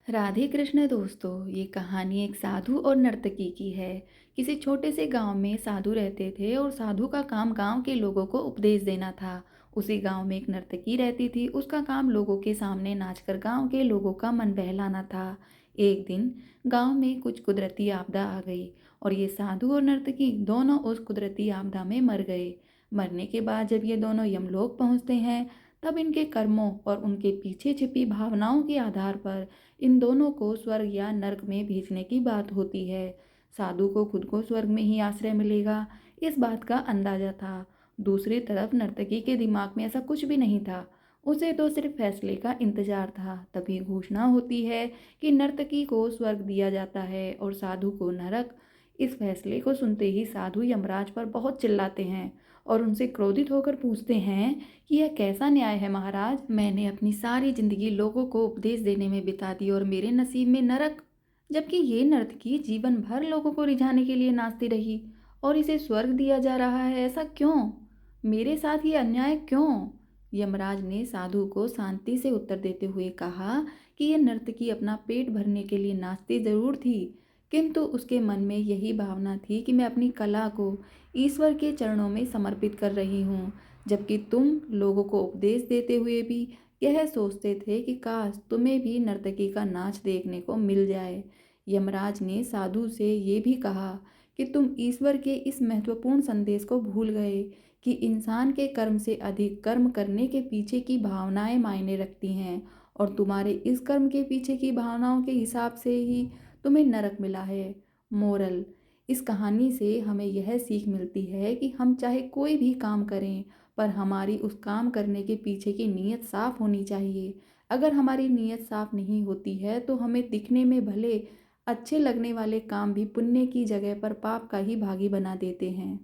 राधे कृष्ण दोस्तों, ये कहानी एक साधु और नर्तकी की है। किसी छोटे से गांव में साधु रहते थे और साधु का काम गांव के लोगों को उपदेश देना था। उसी गांव में एक नर्तकी रहती थी। उसका काम लोगों के सामने नाचकर गांव के लोगों का मन बहलाना था। एक दिन गांव में कुछ कुदरती आपदा आ गई और ये साधु और नर्तकी दोनों उस कुदरती आपदा में मर गए। मरने के बाद जब ये दोनों यमलोक पहुंचते हैं, तब इनके कर्मों और उनके पीछे छिपी भावनाओं के आधार पर इन दोनों को स्वर्ग या नर्क में भेजने की बात होती है। साधु को खुद को स्वर्ग में ही आश्रय मिलेगा, इस बात का अंदाजा था। दूसरी तरफ नर्तकी के दिमाग में ऐसा कुछ भी नहीं था। उसे तो सिर्फ फैसले का इंतजार था। तभी घोषणा होती है कि नर्तकी को स्वर्ग दिया जाता है और साधु को नरक। इस फैसले को सुनते ही साधु यमराज पर बहुत चिल्लाते हैं और उनसे क्रोधित होकर पूछते हैं कि यह कैसा न्याय है महाराज। मैंने अपनी सारी जिंदगी लोगों को उपदेश देने में बिता दी और मेरे नसीब में नरक, जबकि ये नर्तकी जीवन भर लोगों को रिझाने के लिए नाचती रही और इसे स्वर्ग दिया जा रहा है। ऐसा क्यों? मेरे साथ ये अन्याय क्यों? यमराज ने साधु को शांति से उत्तर देते हुए कहा कि यह नर्तकी अपना पेट भरने के लिए नाचती जरूर थी, किंतु उसके मन में यही भावना थी कि मैं अपनी कला को ईश्वर के चरणों में समर्पित कर रही हूँ। जबकि तुम लोगों को उपदेश देते हुए भी यह सोचते थे कि काश तुम्हें भी नर्तकी का नाच देखने को मिल जाए। यमराज ने साधु से ये भी कहा कि तुम ईश्वर के इस महत्वपूर्ण संदेश को भूल गए कि इंसान के कर्म से अधिक कर्म करने के पीछे की भावनाएं मायने रखती हैं, और तुम्हारे इस कर्म के पीछे की भावनाओं के हिसाब से ही तुम्हें नरक मिला है। मोरल: इस कहानी से हमें यह सीख मिलती है कि हम चाहे कोई भी काम करें, पर हमारी उस काम करने के पीछे की नीयत साफ होनी चाहिए। अगर हमारी नीयत साफ नहीं होती है तो हमें दिखने में भले अच्छे लगने वाले काम भी पुण्य की जगह पर पाप का ही भागी बना देते हैं।